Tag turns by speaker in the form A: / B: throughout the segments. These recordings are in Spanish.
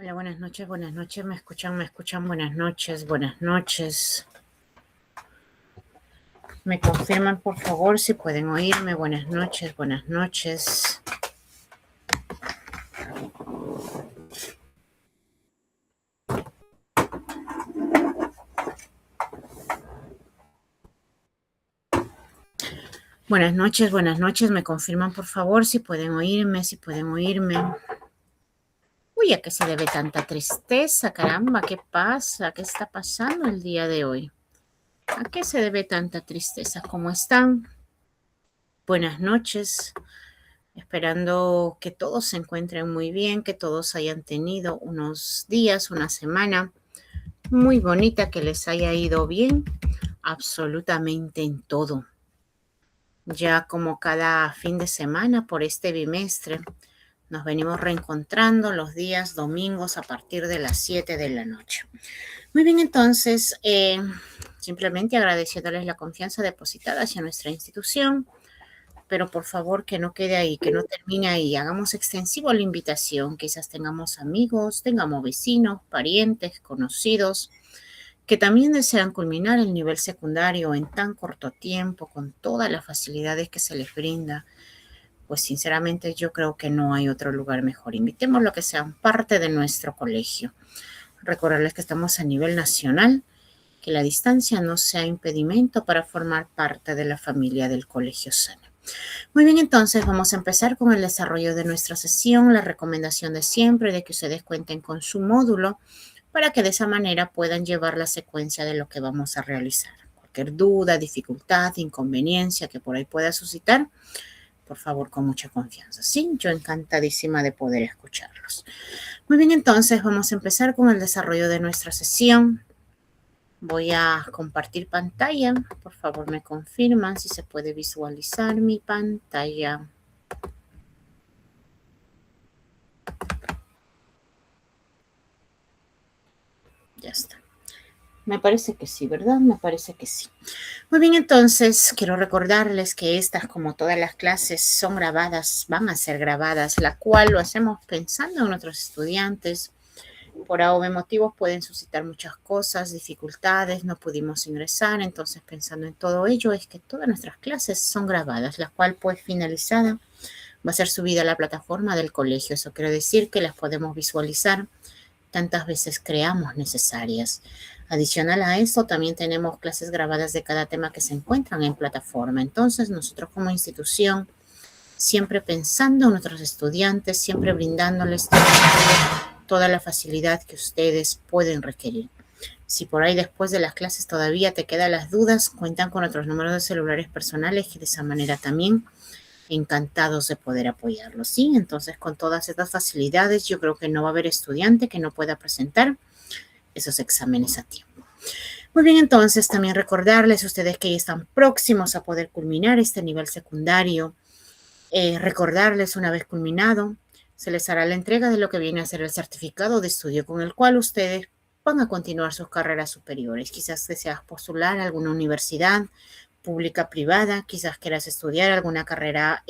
A: Hola, buenas noches, me escuchan, buenas noches, buenas noches. Me confirman, por favor, si pueden oírme, buenas noches, buenas noches. Buenas noches, me confirman, por favor, si pueden oírme, si pueden oírme. Uy, ¿a qué se debe tanta tristeza? Caramba, ¿qué pasa? ¿Qué está pasando el día de hoy? ¿A qué se debe tanta tristeza? ¿Cómo están? Buenas noches. Esperando que todos se encuentren muy bien, que todos hayan tenido unos días, una semana muy bonita, que les haya ido bien absolutamente en todo. Ya como cada fin de semana por este bimestre, nos venimos reencontrando los días domingos a partir de las 7 de la noche. Muy bien, entonces, simplemente agradeciéndoles la confianza depositada hacia nuestra institución, pero por favor que no quede ahí, que no termine ahí. Hagamos extensivo la invitación. Quizás tengamos amigos, tengamos vecinos, parientes, conocidos, que también desean culminar el nivel secundario en tan corto tiempo, con todas las facilidades que se les brinda. Pues sinceramente yo creo que no hay otro lugar mejor. Invitémoslo a que sean parte de nuestro colegio. Recordarles que estamos a nivel nacional, que la distancia no sea impedimento para formar parte de la familia del Colegio Sano. Muy bien, entonces vamos a empezar con el desarrollo de nuestra sesión. La recomendación de siempre de que ustedes cuenten con su módulo para que de esa manera puedan llevar la secuencia de lo que vamos a realizar. Cualquier duda, dificultad, inconveniencia que por ahí pueda suscitar, por favor, con mucha confianza. Sí, yo encantadísima de poder escucharlos. Muy bien, entonces vamos a empezar con el desarrollo de nuestra sesión. Voy a compartir pantalla. Por favor, me confirman si se puede visualizar mi pantalla. Ya está. Me parece que sí, ¿verdad? Me parece que sí. Muy bien, entonces quiero recordarles que estas, como todas las clases, son grabadas, van a ser grabadas, la cual lo hacemos pensando en nuestros estudiantes. Por A o B motivos pueden suscitar muchas cosas, dificultades, no pudimos ingresar, entonces pensando en todo ello es que todas nuestras clases son grabadas, la cual pues finalizada va a ser subida a la plataforma del colegio. Eso quiere decir que las podemos visualizar tantas veces creamos necesarias. Adicional a eso, también tenemos clases grabadas de cada tema que se encuentran en plataforma. Entonces, nosotros como institución, siempre pensando en nuestros estudiantes, siempre brindándoles toda la facilidad que ustedes pueden requerir. Si por ahí después de las clases todavía te quedan las dudas, cuentan con otros números de celulares personales y de esa manera también encantados de poder apoyarlos, ¿sí? Entonces, con todas estas facilidades, yo creo que no va a haber estudiante que no pueda presentar esos exámenes a tiempo. Muy bien, entonces también recordarles a ustedes que ya están próximos a poder culminar este nivel secundario. Recordarles una vez culminado, se les hará la entrega de lo que viene a ser el certificado de estudio con el cual ustedes van a continuar sus carreras superiores. Quizás deseas postular a alguna universidad pública, privada, quizás quieras estudiar alguna carrera,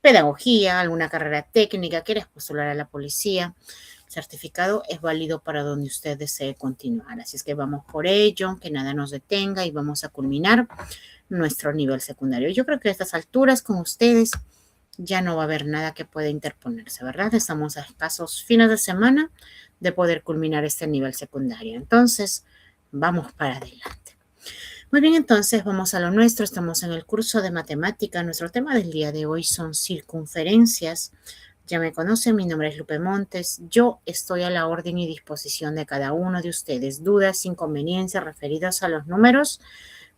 A: pedagogía, alguna carrera técnica, quieres postular a la policía. El certificado es válido para donde usted desee continuar. Así es que vamos por ello, que nada nos detenga y vamos a culminar nuestro nivel secundario. Yo creo que a estas alturas con ustedes ya no va a haber nada que pueda interponerse, ¿verdad? Estamos a escasos fines de semana de poder culminar este nivel secundario. Entonces, vamos para adelante. Muy bien, entonces vamos a lo nuestro. Estamos en el curso de matemática. Nuestro tema del día de hoy son circunferencias. Ya me conocen, mi nombre es Lupe Montes. Yo estoy a la orden y disposición de cada uno de ustedes. Dudas, inconveniencias referidas a los números,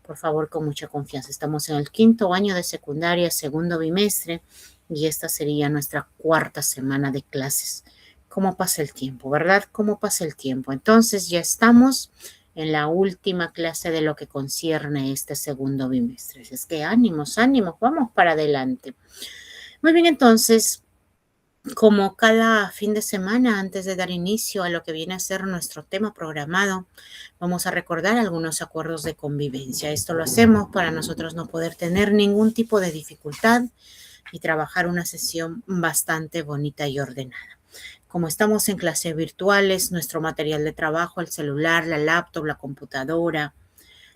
A: por favor, con mucha confianza. Estamos en el 5º año de secundaria, segundo bimestre, y esta sería nuestra 4ª semana de clases. ¿Cómo pasa el tiempo, verdad? ¿Cómo pasa el tiempo? Entonces ya estamos en la última clase de lo que concierne este segundo bimestre. Es que ánimos, ánimos, vamos para adelante. Muy bien, entonces, como cada fin de semana, antes de dar inicio a lo que viene a ser nuestro tema programado, vamos a recordar algunos acuerdos de convivencia. Esto lo hacemos para nosotros no poder tener ningún tipo de dificultad y trabajar una sesión bastante bonita y ordenada. Como estamos en clases virtuales, nuestro material de trabajo, el celular, la laptop, la computadora,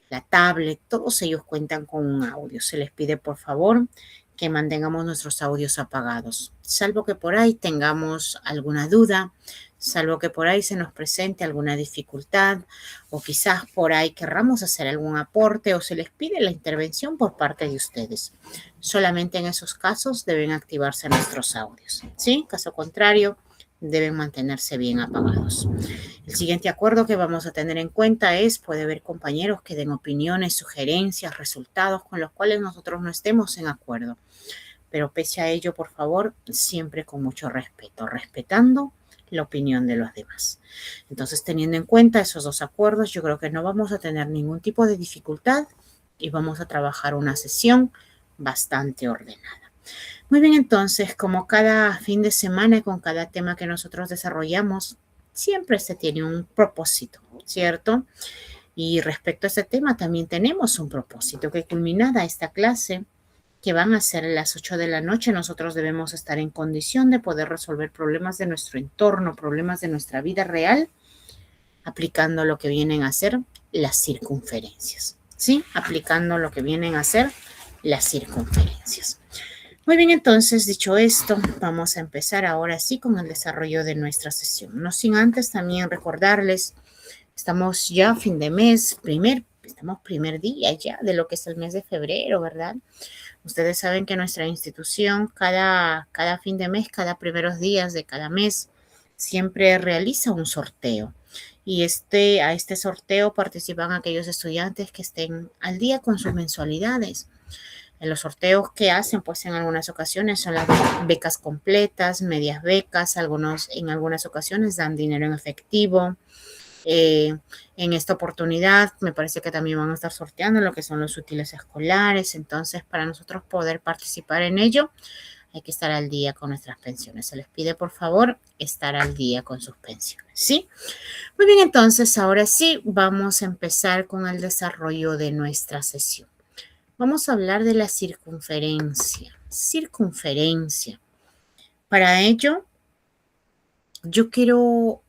A: la tablet, todos ellos cuentan con un audio. Se les pide, por favor, que mantengamos nuestros audios apagados, salvo que por ahí tengamos alguna duda, salvo que por ahí se nos presente alguna dificultad o quizás por ahí querramos hacer algún aporte o se les pide la intervención por parte de ustedes. Solamente en esos casos deben activarse nuestros audios, ¿sí? Caso contrario, deben mantenerse bien apagados. El siguiente acuerdo que vamos a tener en cuenta es, puede haber compañeros que den opiniones, sugerencias, resultados con los cuales nosotros no estemos en acuerdo. Pero pese a ello, por favor, siempre con mucho respeto, respetando la opinión de los demás. Entonces, teniendo en cuenta esos dos acuerdos, yo creo que no vamos a tener ningún tipo de dificultad y vamos a trabajar una sesión bastante ordenada. Muy bien, entonces, como cada fin de semana y con cada tema que nosotros desarrollamos, siempre se tiene un propósito, ¿cierto? Y respecto a ese tema también tenemos un propósito que culminada esta clase, que van a ser las 8 de la noche, nosotros debemos estar en condición de poder resolver problemas de nuestro entorno, problemas de nuestra vida real, aplicando lo que vienen a ser las circunferencias, ¿sí? Aplicando lo que vienen a ser las circunferencias. Muy bien, entonces, dicho esto, vamos a empezar ahora sí con el desarrollo de nuestra sesión. No sin antes también recordarles, estamos ya a fin de mes, estamos primer día ya de lo que es el mes de febrero, ¿verdad? Ustedes saben que nuestra institución cada fin de mes, cada primeros días de cada mes, siempre realiza un sorteo. Y a este sorteo participan aquellos estudiantes que estén al día con sus mensualidades. En los sorteos que hacen, pues en algunas ocasiones son las becas completas, medias becas, en algunas ocasiones dan dinero en efectivo. En esta oportunidad me parece que también van a estar sorteando lo que son los útiles escolares. Entonces, para nosotros poder participar en ello, hay que estar al día con nuestras pensiones. Se les pide, por favor, estar al día con sus pensiones, ¿sí? Muy bien, entonces, ahora sí, vamos a empezar con el desarrollo de nuestra sesión. Vamos a hablar de la circunferencia. Circunferencia. Para ello, yo quiero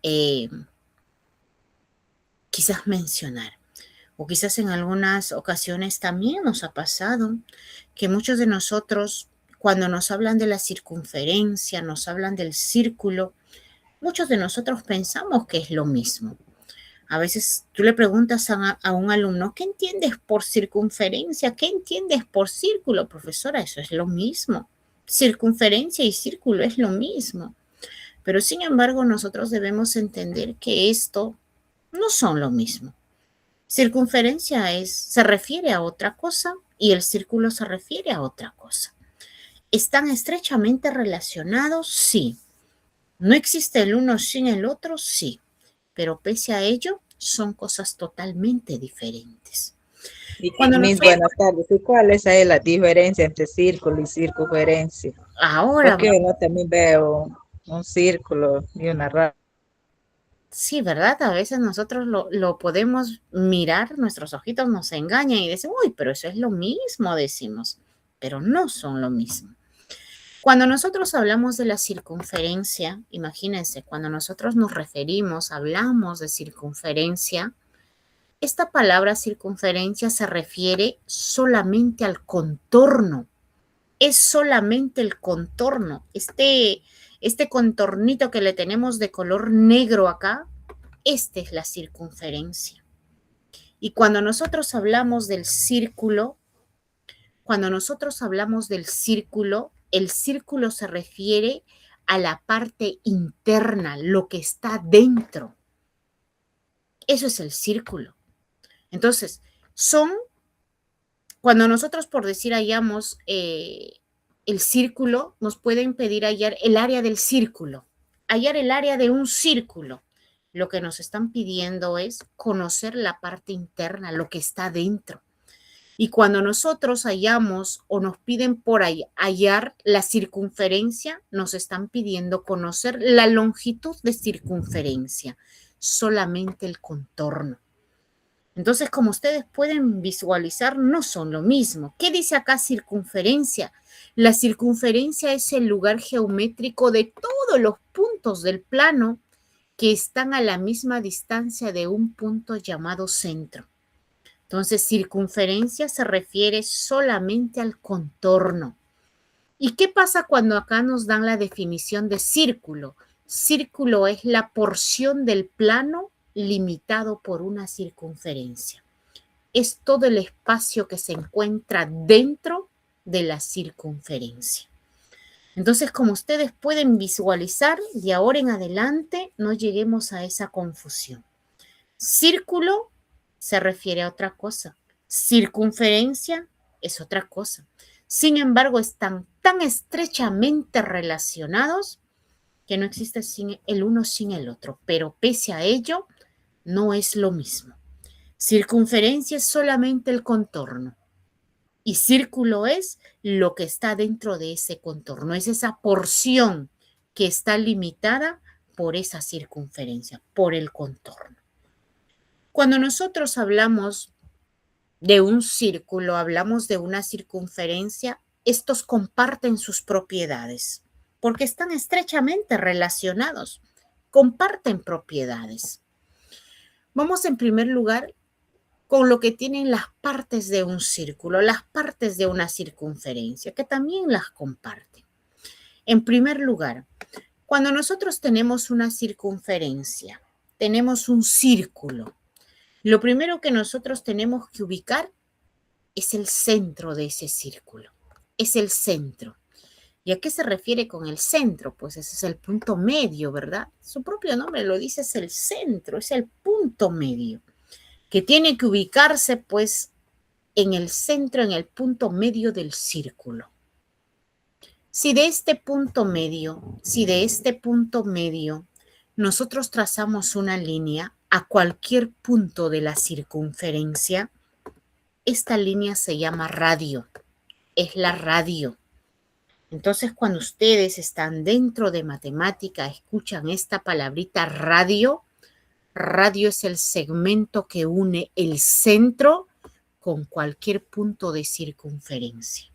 A: quizás mencionar, o quizás en algunas ocasiones también nos ha pasado que muchos de nosotros, cuando nos hablan de la circunferencia, nos hablan del círculo, muchos de nosotros pensamos que es lo mismo. A veces tú le preguntas a un alumno, ¿qué entiendes por circunferencia? ¿Qué entiendes por círculo? Profesora, eso es lo mismo. Circunferencia y círculo es lo mismo. Pero sin embargo, nosotros debemos entender que esto no son lo mismo. Circunferencia se refiere a otra cosa y el círculo se refiere a otra cosa. ¿Están estrechamente relacionados? Sí. ¿No existe el uno sin el otro? Sí. Pero pese a ello, son cosas totalmente diferentes.
B: Mis buenas tardes. ¿Y cuál es ahí la diferencia entre círculo y circunferencia?
A: Ahora,
B: porque yo también veo un círculo y una raya.
A: Sí, ¿verdad? A veces nosotros lo podemos mirar, nuestros ojitos nos engañan y decimos, uy, pero eso es lo mismo, decimos, pero no son lo mismo. Cuando nosotros hablamos de la circunferencia, imagínense, cuando nosotros nos referimos, hablamos de circunferencia, esta palabra circunferencia se refiere solamente al contorno. Es solamente el contorno. Este contornito que le tenemos de color negro acá, esta es la circunferencia. Y cuando nosotros hablamos del círculo, el círculo se refiere a la parte interna, lo que está dentro. Eso es el círculo. Entonces, cuando nosotros, por decir, hallamos el círculo, nos pueden pedir hallar el área del círculo, hallar el área de un círculo. Lo que nos están pidiendo es conocer la parte interna, lo que está dentro. Y cuando nosotros hallamos o nos piden por ahí hallar la circunferencia, nos están pidiendo conocer la longitud de circunferencia, solamente el contorno. Entonces, como ustedes pueden visualizar, no son lo mismo. ¿Qué dice acá circunferencia? La circunferencia es el lugar geométrico de todos los puntos del plano que están a la misma distancia de un punto llamado centro. Entonces, circunferencia se refiere solamente al contorno. ¿Y qué pasa cuando acá nos dan la definición de círculo? Círculo es la porción del plano limitado por una circunferencia. Es todo el espacio que se encuentra dentro de la circunferencia. Entonces, como ustedes pueden visualizar, de ahora en adelante no lleguemos a esa confusión. Círculo se refiere a otra cosa. Circunferencia es otra cosa. Sin embargo, están tan estrechamente relacionados que no existe el uno sin el otro. Pero pese a ello, no es lo mismo. Circunferencia es solamente el contorno. Y círculo es lo que está dentro de ese contorno. Es esa porción que está limitada por esa circunferencia, por el contorno. Cuando nosotros hablamos de un círculo, hablamos de una circunferencia, estos comparten sus propiedades, porque están estrechamente relacionados, comparten propiedades. Vamos en primer lugar con lo que tienen las partes de un círculo, las partes de una circunferencia, que también las comparten. En primer lugar, cuando nosotros tenemos una circunferencia, tenemos un círculo, lo primero que nosotros tenemos que ubicar es el centro de ese círculo, es el centro. ¿Y a qué se refiere con el centro? Pues ese es el punto medio, ¿verdad? Su propio nombre lo dice, es el centro, es el punto medio, que tiene que ubicarse pues en el centro, en el punto medio del círculo. Si de este punto medio nosotros trazamos una línea a cualquier punto de la circunferencia, esta línea se llama radio, es la radio. Entonces, cuando ustedes están dentro de matemática, escuchan esta palabrita radio, radio es el segmento que une el centro con cualquier punto de circunferencia,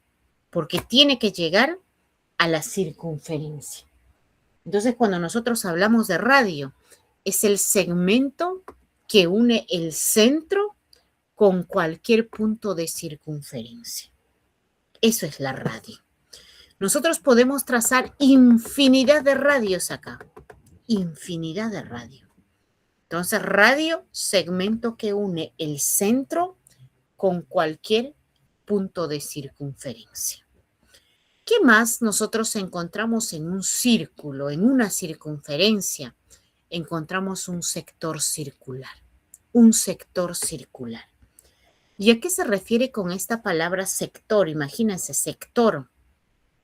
A: porque tiene que llegar a la circunferencia. Entonces, cuando nosotros hablamos de radio, es el segmento que une el centro con cualquier punto de circunferencia. Eso es la radio. Nosotros podemos trazar infinidad de radios acá, infinidad de radios. Entonces, radio, segmento que une el centro con cualquier punto de circunferencia. ¿Qué más nosotros encontramos en un círculo, en una circunferencia? Encontramos un sector circular, un sector circular. ¿Y a qué se refiere con esta palabra sector? Imagínense, sector.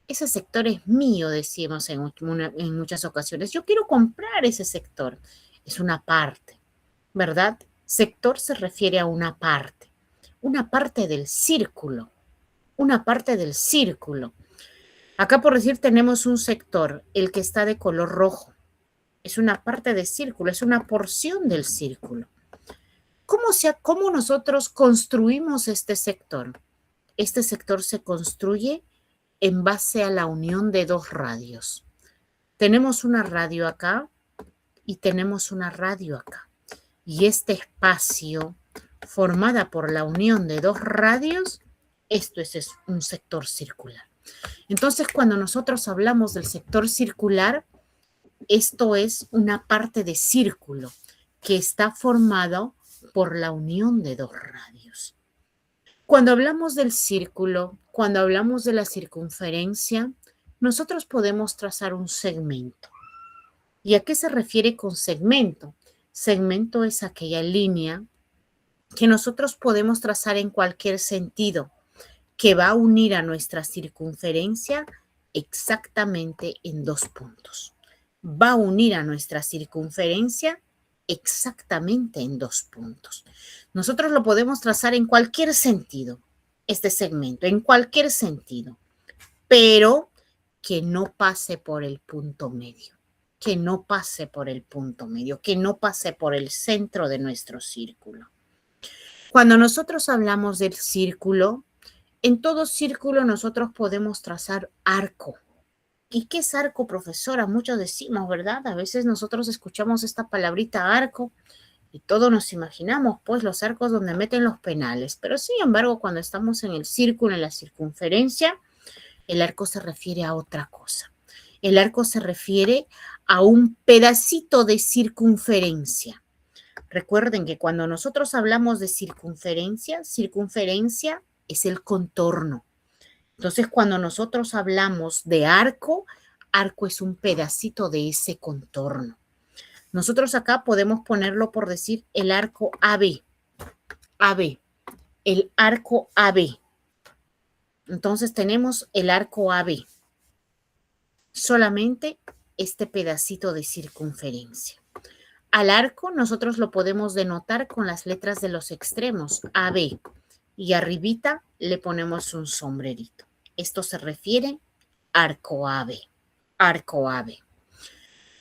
A: Ese sector es mío, decimos en muchas ocasiones. Yo quiero comprar ese sector. Es una parte, ¿verdad? Sector se refiere a una parte del círculo, una parte del círculo. Acá, por decir, tenemos un sector, el que está de color rojo. Es una parte del círculo, es una porción del círculo. ¿Cómo nosotros construimos este sector? Este sector se construye en base a la unión de dos radios. Tenemos una radio acá y tenemos una radio acá. Y este espacio, formada por la unión de dos radios, esto es un sector circular. Entonces, cuando nosotros hablamos del sector circular, esto es una parte de círculo que está formado por la unión de dos radios. Cuando hablamos del círculo, cuando hablamos de la circunferencia, nosotros podemos trazar un segmento. ¿Y a qué se refiere con segmento? Segmento es aquella línea que nosotros podemos trazar en cualquier sentido, que va a unir a nuestra circunferencia exactamente en dos puntos. Va a unir a nuestra circunferencia exactamente en dos puntos. Nosotros lo podemos trazar en cualquier sentido, este segmento, en cualquier sentido, pero que no pase por el punto medio, que no pase por el punto medio, que no pase por el centro de nuestro círculo. Cuando nosotros hablamos del círculo, en todo círculo nosotros podemos trazar arco. ¿Y qué es arco, profesora? Muchos decimos, ¿verdad? A veces nosotros escuchamos esta palabrita arco y todos nos imaginamos, pues, los arcos donde meten los penales. Pero, sin embargo, cuando estamos en el círculo, en la circunferencia, el arco se refiere a otra cosa. El arco se refiere a un pedacito de circunferencia. Recuerden que cuando nosotros hablamos de circunferencia, circunferencia es el contorno. Entonces, cuando nosotros hablamos de arco, arco es un pedacito de ese contorno. Nosotros acá podemos ponerlo por decir el arco AB, AB, el arco AB. Entonces tenemos el arco AB, solamente este pedacito de circunferencia. Al arco nosotros lo podemos denotar con las letras de los extremos, AB, y arribita le ponemos un sombrerito. Esto se refiere arco AB, arco AB.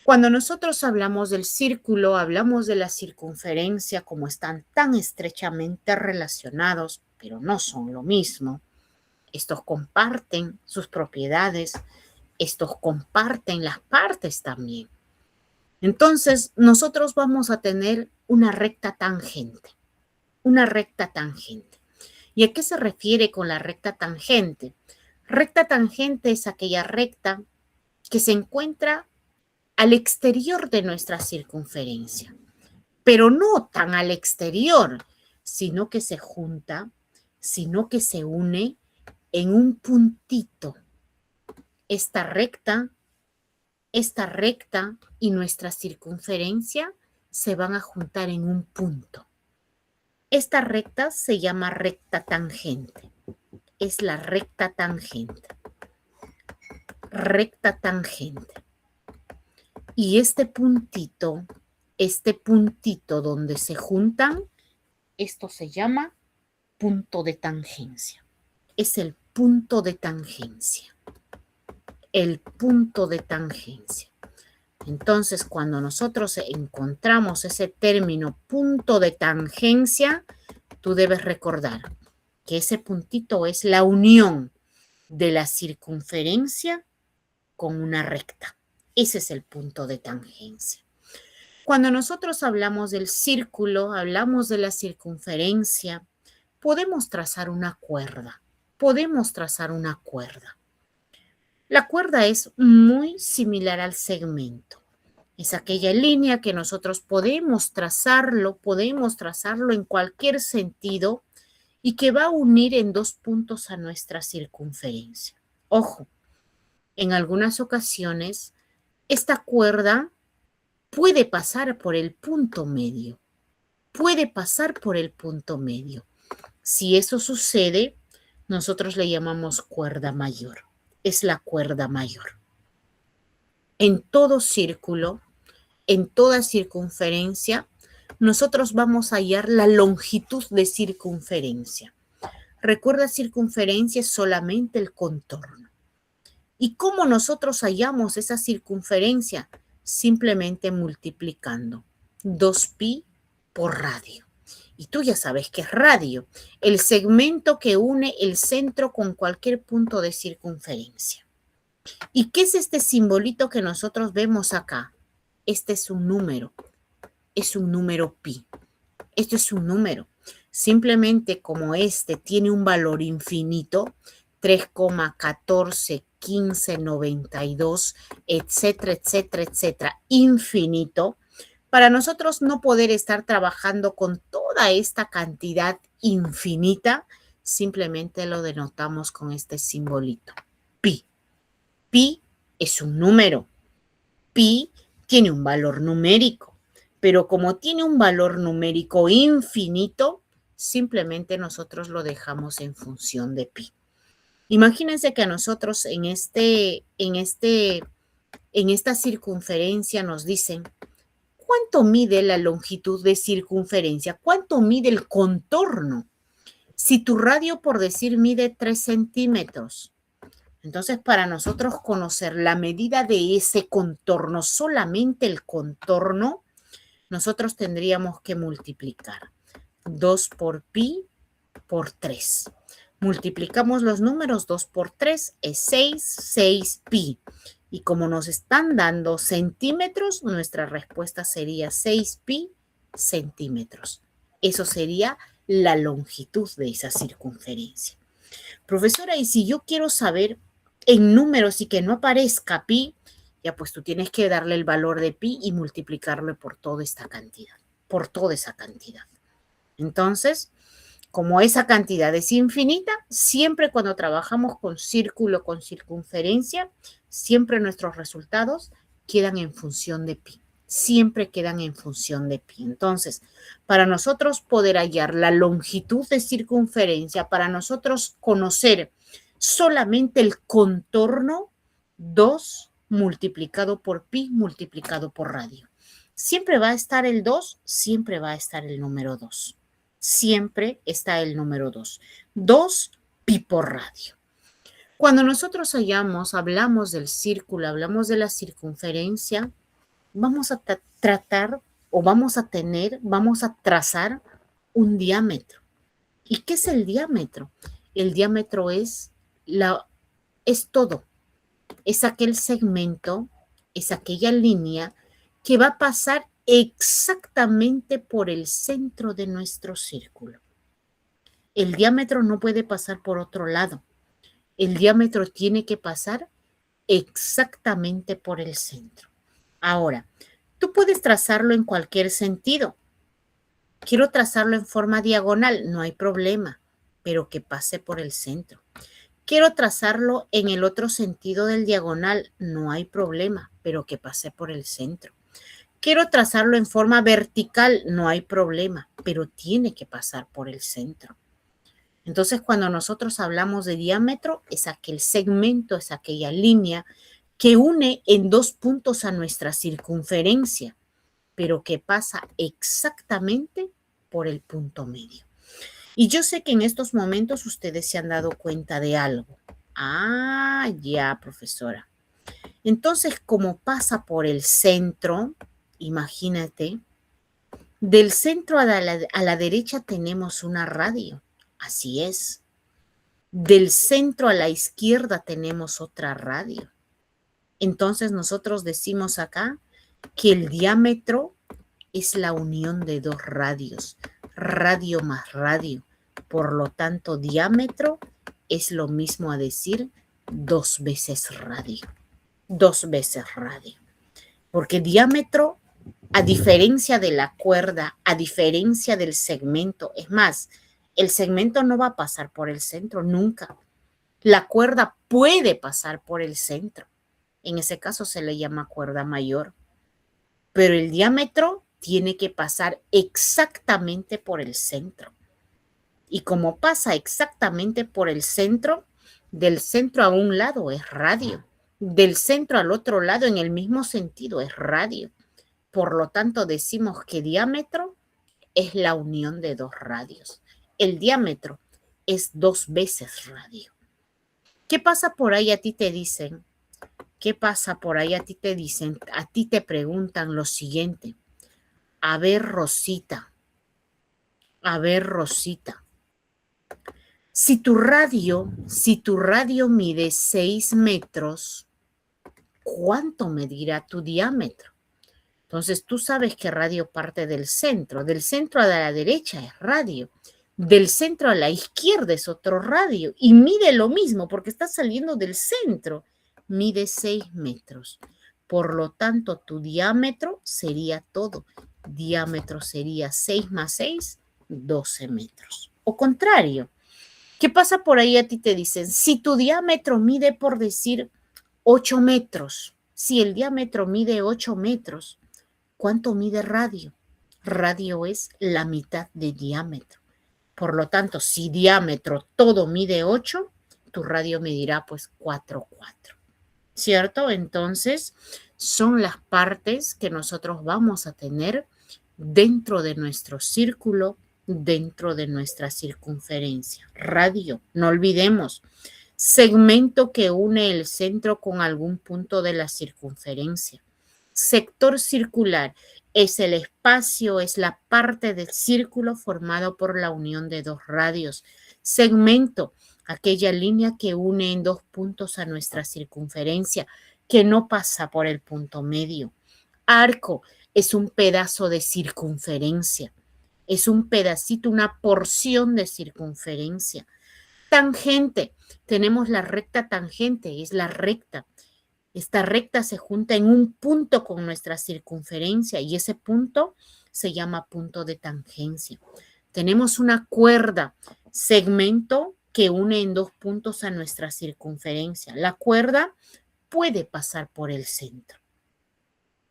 A: Cuando nosotros hablamos del círculo, hablamos de la circunferencia, como están tan estrechamente relacionados, pero no son lo mismo. Estos comparten sus propiedades, estos comparten las partes también. Entonces, nosotros vamos a tener una recta tangente, una recta tangente. ¿Y a qué se refiere con la recta tangente? Recta tangente es aquella recta que se encuentra al exterior de nuestra circunferencia, pero no tan al exterior, sino que se junta, sino que se une en un puntito. Esta recta y nuestra circunferencia se van a juntar en un punto. Esta recta se llama recta tangente. Es la recta tangente. Recta tangente. Y este puntito donde se juntan, esto se llama punto de tangencia. Es el punto de tangencia. El punto de tangencia. Entonces, cuando nosotros encontramos ese término punto de tangencia, tú debes recordar que ese puntito es la unión de la circunferencia con una recta. Ese es el punto de tangencia. Cuando nosotros hablamos del círculo, hablamos de la circunferencia, podemos trazar una cuerda. Podemos trazar una cuerda. La cuerda es muy similar al segmento. Es aquella línea que nosotros podemos trazarlo en cualquier sentido y que va a unir en dos puntos a nuestra circunferencia. Ojo, en algunas ocasiones esta cuerda puede pasar por el punto medio. Puede pasar por el punto medio. Si eso sucede, nosotros le llamamos cuerda mayor. Es la cuerda mayor. En todo círculo, en toda circunferencia, nosotros vamos a hallar la longitud de circunferencia. Recuerda, circunferencia es solamente el contorno. ¿Y cómo nosotros hallamos esa circunferencia? Simplemente multiplicando 2pi por radio. Y tú ya sabes qué es radio, el segmento que une el centro con cualquier punto de circunferencia. ¿Y qué es este simbolito que nosotros vemos acá? Este es un número pi. Esto es un número. Simplemente como este tiene un valor infinito, 3,141592, etcétera, etcétera, etcétera, infinito, para nosotros no poder estar trabajando con toda esta cantidad infinita, simplemente lo denotamos con este simbolito, pi. Pi es un número. Pi tiene un valor numérico, pero como tiene un valor numérico infinito, simplemente nosotros lo dejamos en función de pi. Imagínense que a nosotros en esta circunferencia nos dicen, ¿cuánto mide la longitud de circunferencia? ¿Cuánto mide el contorno? Si tu radio, por decir, mide 3 centímetros, entonces para nosotros conocer la medida de ese contorno, solamente el contorno, nosotros tendríamos que multiplicar 2 por pi por 3. Multiplicamos los números, 2 por 3 es 6, 6pi. Y como nos están dando centímetros, nuestra respuesta sería 6pi centímetros. Eso sería la longitud de esa circunferencia. Profesora, y si yo quiero saber en números y que no aparezca pi, ya pues tú tienes que darle el valor de pi y multiplicarlo por toda esta cantidad, por toda esa cantidad. Entonces, como esa cantidad es infinita, siempre cuando trabajamos con círculo, con circunferencia, siempre nuestros resultados quedan en función de pi. Siempre quedan en función de pi. Entonces, para nosotros poder hallar la longitud de circunferencia, para nosotros conocer solamente el contorno, 2 multiplicado por pi multiplicado por radio. Siempre va a estar el 2, siempre va a estar el número 2. Siempre está el número 2. 2 pi por radio. Cuando nosotros hablamos del círculo, hablamos de la circunferencia, vamos a tratar o vamos a trazar un diámetro. ¿Y qué es el diámetro? El diámetro es todo. Es aquel segmento, es aquella línea que va a pasar exactamente por el centro de nuestro círculo. El diámetro no puede pasar por otro lado. El diámetro tiene que pasar exactamente por el centro. Ahora, tú puedes trazarlo en cualquier sentido. Quiero trazarlo en forma diagonal, no hay problema, pero que pase por el centro. Quiero trazarlo en el otro sentido del diagonal, no hay problema, pero que pase por el centro. Quiero trazarlo en forma vertical, no hay problema, pero tiene que pasar por el centro. Entonces, cuando nosotros hablamos de diámetro, es aquel segmento, es aquella línea que une en 2 puntos a nuestra circunferencia, pero que pasa exactamente por el punto medio. Y yo sé que en estos momentos ustedes se han dado cuenta de algo. Ah, ya, profesora. Entonces, como pasa por el centro, imagínate, del centro a la derecha tenemos una radio. Así es. Del centro a la izquierda tenemos otra radio. Entonces, nosotros decimos acá que el diámetro es la unión de 2 radios. Radio más radio. Por lo tanto, diámetro es lo mismo a decir 2 veces radio. 2 veces radio. Porque diámetro, a diferencia de la cuerda, a diferencia del segmento, es más, el segmento no va a pasar por el centro nunca. La cuerda puede pasar por el centro. En ese caso se le llama cuerda mayor. Pero el diámetro tiene que pasar exactamente por el centro. Y como pasa exactamente por el centro, del centro a un lado es radio. Del centro al otro lado en el mismo sentido es radio. Por lo tanto, decimos que diámetro es la unión de 2 radios. El diámetro es 2 veces radio. ¿Qué pasa por ahí? A ti te dicen, ¿qué pasa por ahí? A ti te dicen, a ti te preguntan lo siguiente. A ver, Rosita, si tu radio mide 6 metros, ¿cuánto medirá tu diámetro? Entonces, tú sabes que radio parte del centro a la derecha es radio, del centro a la izquierda es otro radio y mide lo mismo porque está saliendo del centro, mide 6 metros. Por lo tanto, tu diámetro sería todo. Diámetro sería 6 más 6, 12 metros. O contrario, ¿qué pasa por ahí? A ti te dicen, si tu diámetro mide, por decir, 8 metros, si el diámetro mide 8 metros, ¿cuánto mide radio? Radio es la mitad de diámetro. Por lo tanto, si diámetro todo mide 8, tu radio medirá pues 4, 4. ¿Cierto? Entonces, son las partes que nosotros vamos a tener dentro de nuestro círculo, dentro de nuestra circunferencia. Radio, no olvidemos, segmento que une el centro con algún punto de la circunferencia. Sector circular es el espacio, es la parte del círculo formado por la unión de 2 radios. Segmento, aquella línea que une en 2 puntos a nuestra circunferencia. que no pasa por el punto medio. Arco es un pedazo de circunferencia. Es un pedacito, una porción de circunferencia. Tangente. Tenemos la recta tangente, es la recta. Esta recta se junta en un punto con nuestra circunferencia y ese punto se llama punto de tangencia. Tenemos una cuerda, segmento que une en dos puntos a nuestra circunferencia. La cuerda puede pasar por el centro.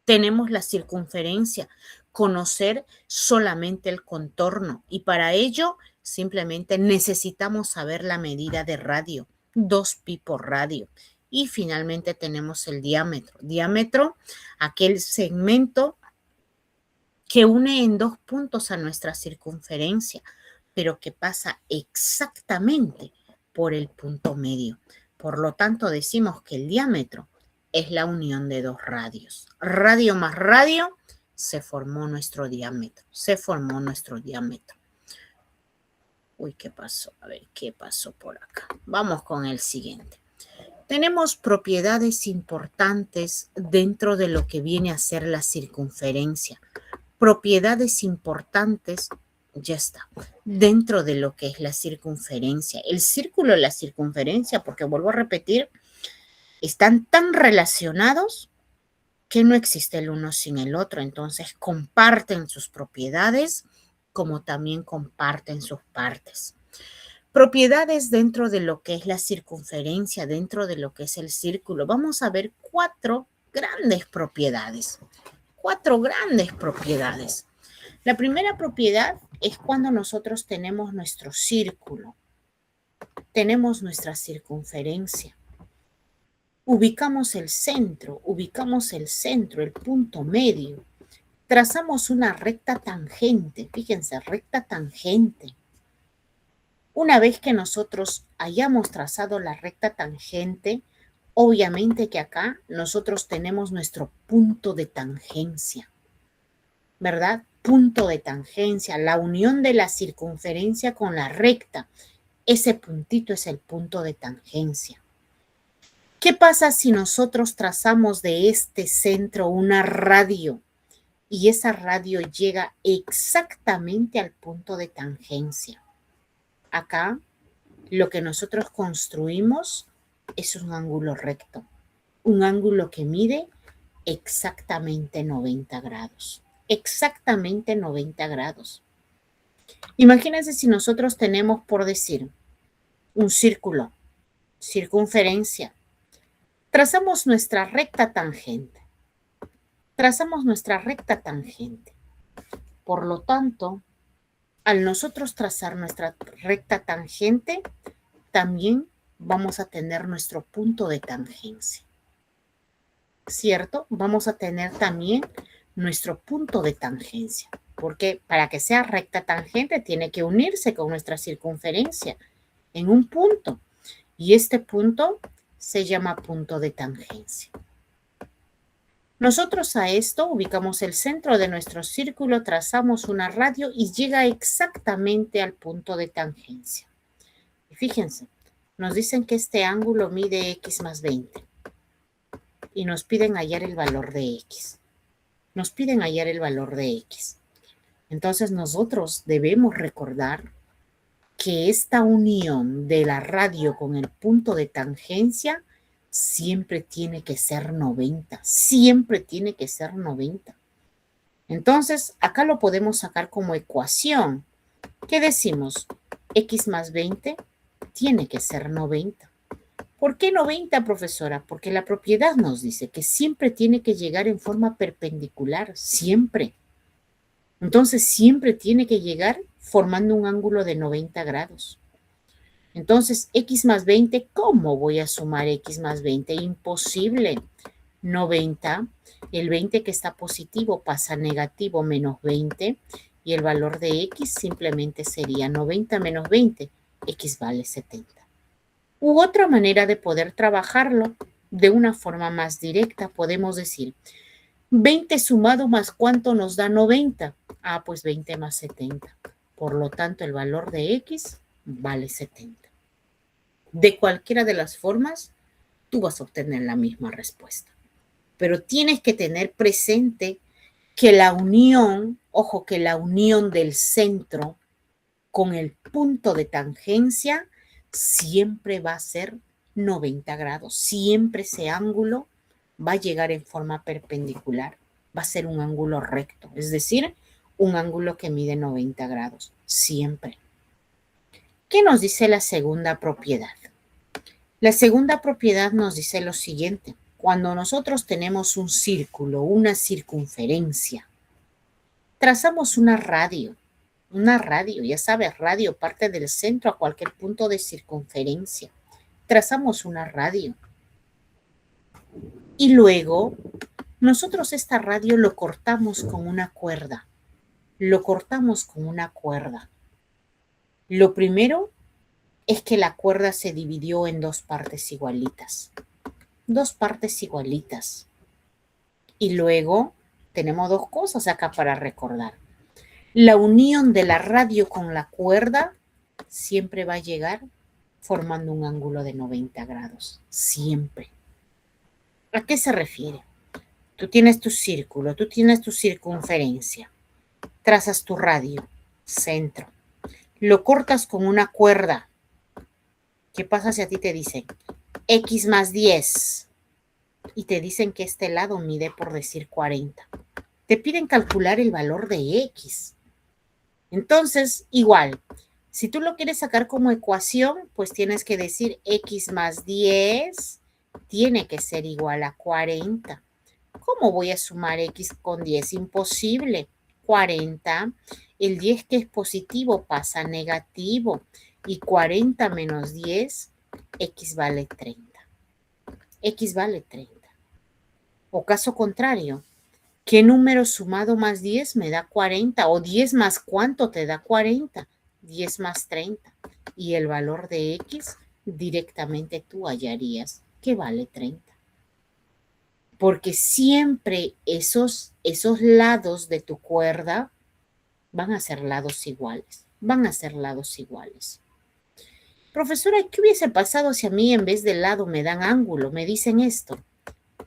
A: Tenemos la circunferencia, conocer solamente el contorno y para ello simplemente necesitamos saber la medida de radio, 2pi por radio. Y finalmente tenemos el diámetro. Diámetro, aquel segmento que une en dos puntos a nuestra circunferencia, pero que pasa exactamente por el punto medio. Por lo tanto, decimos que el diámetro es la unión de dos radios. Radio más radio, se formó nuestro diámetro. Se formó nuestro diámetro. Uy, ¿qué pasó? A ver, ¿qué pasó por acá? Vamos con el siguiente. Tenemos propiedades importantes dentro de lo que viene a ser la circunferencia. Propiedades importantes, ya está, dentro de lo que es la circunferencia. El círculo y la circunferencia, porque vuelvo a repetir, están tan relacionados que no existe el uno sin el otro. Entonces comparten sus propiedades como también comparten sus partes. Propiedades dentro de lo que es la circunferencia, dentro de lo que es el círculo. Vamos a ver 4 grandes propiedades. 4 grandes propiedades. La primera propiedad es cuando nosotros tenemos nuestro círculo. Tenemos nuestra circunferencia. Ubicamos el centro, el punto medio. Trazamos una recta tangente. Fíjense, recta tangente. Una vez que nosotros hayamos trazado la recta tangente, obviamente que acá nosotros tenemos nuestro punto de tangencia, ¿verdad? Punto de tangencia, la unión de la circunferencia con la recta. Ese puntito es el punto de tangencia. ¿Qué pasa si nosotros trazamos de este centro una radio y esa radio llega exactamente al punto de tangencia? Acá lo que nosotros construimos es un ángulo recto, un ángulo que mide exactamente 90 grados. Exactamente 90 grados. Imagínense si nosotros tenemos, por decir, un círculo, circunferencia. Trazamos nuestra recta tangente. Trazamos nuestra recta tangente. Por lo tanto, al nosotros trazar nuestra recta tangente, también vamos a tener nuestro punto de tangencia. ¿Cierto? Vamos a tener también nuestro punto de tangencia, porque para que sea recta tangente tiene que unirse con nuestra circunferencia en un punto, y este punto se llama punto de tangencia. Nosotros a esto ubicamos el centro de nuestro círculo, trazamos una radio y llega exactamente al punto de tangencia. Y fíjense, nos dicen que este ángulo mide x más 20 y nos piden hallar el valor de x. Nos piden hallar el valor de x. Entonces nosotros debemos recordar que esta unión de la radio con el punto de tangencia siempre tiene que ser 90, siempre tiene que ser 90. Entonces, acá lo podemos sacar como ecuación. ¿Qué decimos? X más 20 tiene que ser 90. ¿Por qué 90, profesora? Porque la propiedad nos dice que siempre tiene que llegar en forma perpendicular, siempre. Entonces, siempre tiene que llegar formando un ángulo de 90 grados. Entonces, x más 20, ¿cómo voy a sumar x más 20? Imposible. 90, el 20 que está positivo pasa a negativo menos 20 y el valor de x simplemente sería 90 menos 20, x vale 70. U otra manera de poder trabajarlo de una forma más directa, podemos decir 20 sumado más ¿cuánto nos da 90? Ah, pues 20 más 70. Por lo tanto, el valor de x vale 70. De cualquiera de las formas tú vas a obtener la misma respuesta. Pero tienes que tener presente que la unión, ojo, que la unión del centro con el punto de tangencia siempre va a ser 90 grados. Siempre ese ángulo va a llegar en forma perpendicular. Va a ser un ángulo recto, es decir, un ángulo que mide 90 grados. Siempre. ¿Qué nos dice la segunda propiedad? La segunda propiedad nos dice lo siguiente. Cuando nosotros tenemos un círculo, una circunferencia, trazamos una radio, ya sabes, radio parte del centro a cualquier punto de circunferencia. Trazamos una radio. Y luego, nosotros esta radio lo cortamos con una cuerda. Lo cortamos con una cuerda. Lo primero es que la cuerda se dividió en dos partes igualitas. Dos partes igualitas. Y luego tenemos dos cosas acá para recordar. La unión de la radio con la cuerda siempre va a llegar formando un ángulo de 90 grados. Siempre. ¿A qué se refiere? Tú tienes tu círculo, tú tienes tu circunferencia. Trazas tu radio, centro. Lo cortas con una cuerda. ¿Qué pasa si a ti te dicen X más 10? Y te dicen que este lado mide, por decir, 40. Te piden calcular el valor de X. Entonces, igual, si tú lo quieres sacar como ecuación, pues tienes que decir X más 10 tiene que ser igual a 40. ¿Cómo voy a sumar X con 10? Imposible. 40, el 10 que es positivo pasa a negativo y 40 menos 10, X vale 30. X vale 30. O caso contrario, ¿qué número sumado más 10 me da 40? ¿O 10 más cuánto te da 40? 10 más 30. Y el valor de X directamente tú hallarías que vale 30. Porque siempre esos lados de tu cuerda van a ser lados iguales. Van a ser lados iguales. Profesora, ¿qué hubiese pasado si a mí en vez de lado me dan ángulo? Me dicen esto.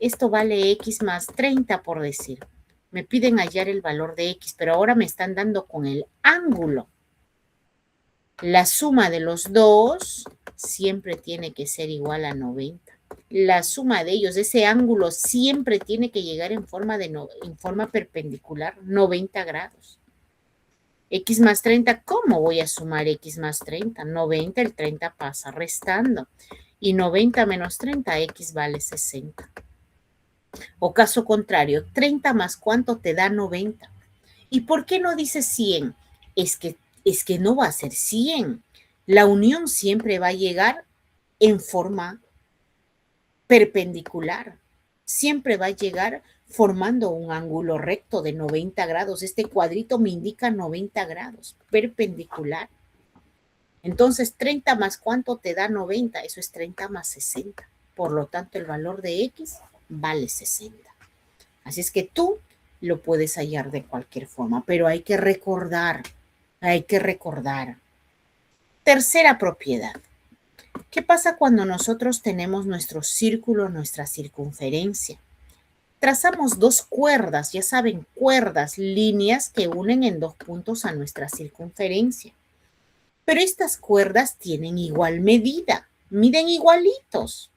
A: Esto vale X más 30 por decir. Me piden hallar el valor de X, pero ahora me están dando con el ángulo. La suma de los dos siempre tiene que ser igual a 90. La suma de ellos, ese ángulo siempre tiene que llegar en forma perpendicular, 90 grados. X más 30, ¿cómo voy a sumar X más 30? 90, el 30 pasa restando. Y 90 menos 30, X vale 60. O caso contrario, 30 más ¿cuánto te da 90? ¿Y por qué no dice 100? Es que no va a ser 100. La unión siempre va a llegar en forma perpendicular. Siempre va a llegar formando un ángulo recto de 90 grados. Este cuadrito me indica 90 grados, perpendicular. Entonces, 30 más ¿cuánto te da 90? Eso es 30 más 60. Por lo tanto, el valor de X vale 60. Así es que tú lo puedes hallar de cualquier forma, pero hay que recordar. Tercera propiedad. ¿Qué pasa cuando nosotros tenemos nuestro círculo, nuestra circunferencia? Trazamos dos cuerdas, ya saben, cuerdas, líneas que unen en dos puntos a nuestra circunferencia. Pero estas cuerdas tienen igual medida, miden igualitos.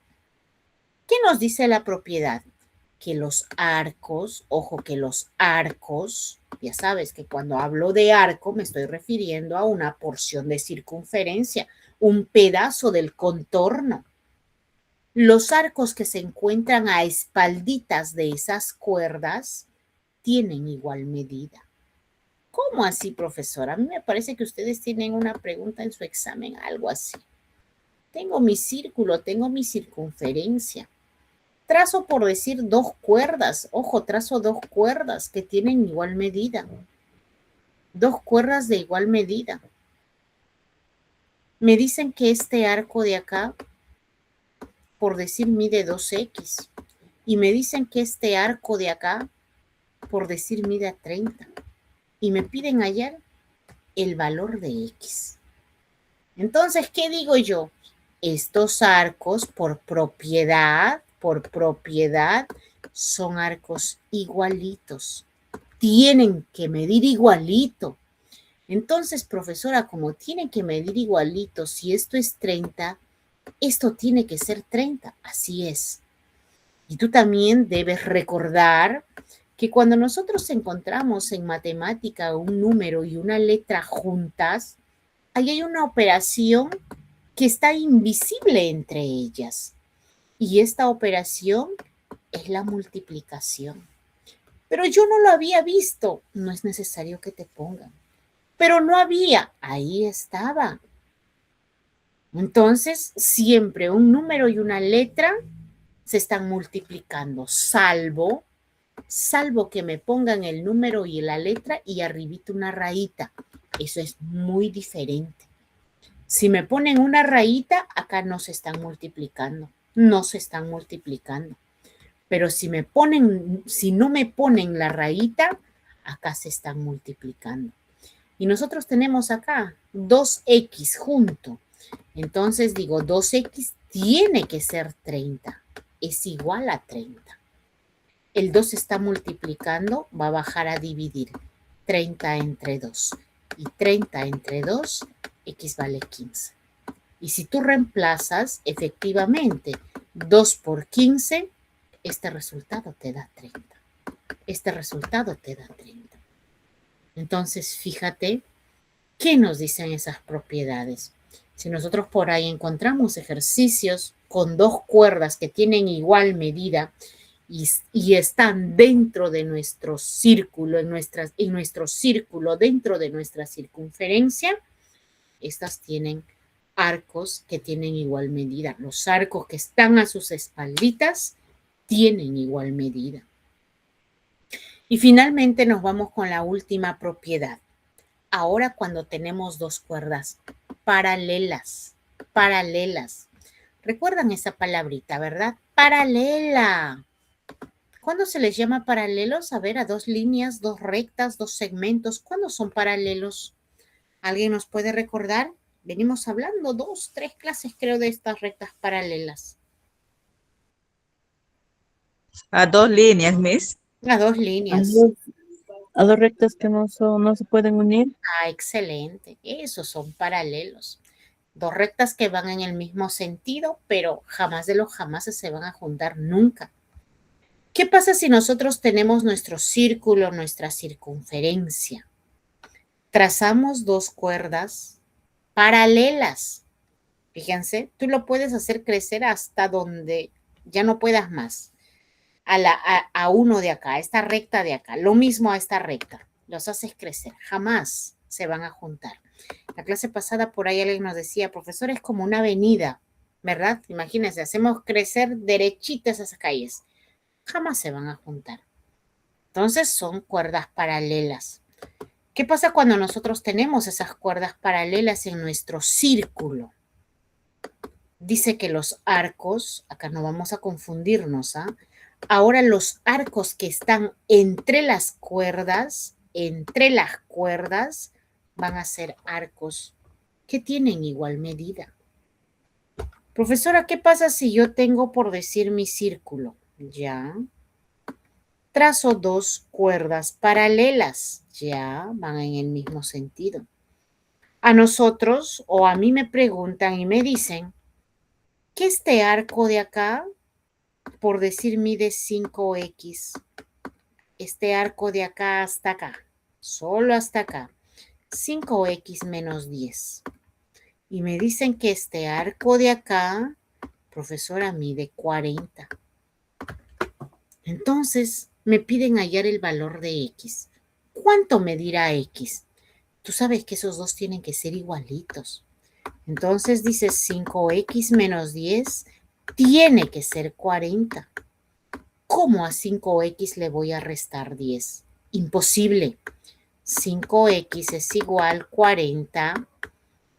A: ¿Qué nos dice la propiedad? Que los arcos, ojo, que los arcos, ya sabes que cuando hablo de arco me estoy refiriendo a una porción de circunferencia, un pedazo del contorno. Los arcos que se encuentran a espalditas de esas cuerdas tienen igual medida. ¿Cómo así, profesora? A mí me parece que ustedes tienen una pregunta en su examen, algo así. Tengo mi círculo, tengo mi circunferencia. Trazo, por decir, dos cuerdas. Ojo, trazo dos cuerdas que tienen igual medida. Dos cuerdas de igual medida. Me dicen que este arco de acá, por decir, mide 2X. Y me dicen que este arco de acá, por decir, mide 30. Y me piden hallar el valor de X. Entonces, ¿qué digo yo? estos arcos por propiedad, son arcos igualitos. Tienen que medir igualito. Entonces, profesora, como tiene que medir igualito, si esto es 30, esto tiene que ser 30. Así es. Y tú también debes recordar que cuando nosotros encontramos en matemática un número y una letra juntas, ahí hay una operación que está invisible entre ellas. Y esta operación es la multiplicación. Pero yo no lo había visto. No es necesario que te pongan. Pero no había. Ahí estaba. Entonces, siempre un número y una letra se están multiplicando, salvo que me pongan el número y la letra y arribita una rayita. Eso es muy diferente. Si me ponen una rayita, acá no se están multiplicando. No se están multiplicando. Pero si no me ponen la rayita, acá se están multiplicando. Y nosotros tenemos acá 2x junto. Entonces digo, 2x tiene que ser 30. Es igual a 30. El 2 está multiplicando, va a bajar a dividir 30 entre 2. Y 30 entre 2, x vale 15. Y si tú reemplazas, efectivamente, 2 por 15, este resultado te da 30. Este resultado te da 30. Entonces, fíjate, ¿qué nos dicen esas propiedades? Si nosotros por ahí encontramos ejercicios con dos cuerdas que tienen igual medida y están dentro de nuestro círculo, en nuestro círculo, dentro de nuestra circunferencia, estas tienen arcos que tienen igual medida. Los arcos que están a sus espalditas tienen igual medida. Y finalmente nos vamos con la última propiedad. Ahora cuando tenemos dos cuerdas paralelas. ¿Recuerdan esa palabrita, verdad? Paralela. ¿Cuándo se les llama paralelos? A ver, a dos líneas, dos rectas, dos segmentos. ¿Cuándo son paralelos? ¿Alguien nos puede recordar? Venimos hablando 2, 3 clases, creo, de estas rectas paralelas.
B: A dos líneas, Miss.
A: A dos líneas.
C: A dos rectas que no se pueden unir.
A: Ah, excelente. Esos son paralelos. Dos rectas que van en el mismo sentido, pero jamás de los jamases se van a juntar nunca. ¿Qué pasa si nosotros tenemos nuestro círculo, nuestra circunferencia? Trazamos dos cuerdas paralelas. Fíjense, tú lo puedes hacer crecer hasta donde ya no puedas más. A uno de acá, a esta recta de acá. Lo mismo a esta recta. Los haces crecer. Jamás se van a juntar. La clase pasada por ahí alguien nos decía, profesor, es como una avenida, ¿verdad? Imagínense, hacemos crecer derechitas esas calles. Jamás se van a juntar. Entonces son cuerdas paralelas. ¿Qué pasa cuando nosotros tenemos esas cuerdas paralelas en nuestro círculo? Dice que los arcos, acá no vamos a confundirnos, ¿ah? Ahora los arcos que están entre las cuerdas, van a ser arcos que tienen igual medida. Profesora, ¿qué pasa si yo tengo, por decir, mi círculo? Ya. Trazo dos cuerdas paralelas, ya, van en el mismo sentido. A nosotros, o a mí me preguntan y me dicen que este arco de acá, por decir, mide 5x. Este arco de acá hasta acá, solo hasta acá, 5x menos 10. Y me dicen que este arco de acá, profesora, mide 40. Entonces, me piden hallar el valor de x. ¿Cuánto medirá x? Tú sabes que esos dos tienen que ser igualitos. Entonces dices 5x menos 10 tiene que ser 40. ¿Cómo a 5x le voy a restar 10? Imposible. 5x es igual 40.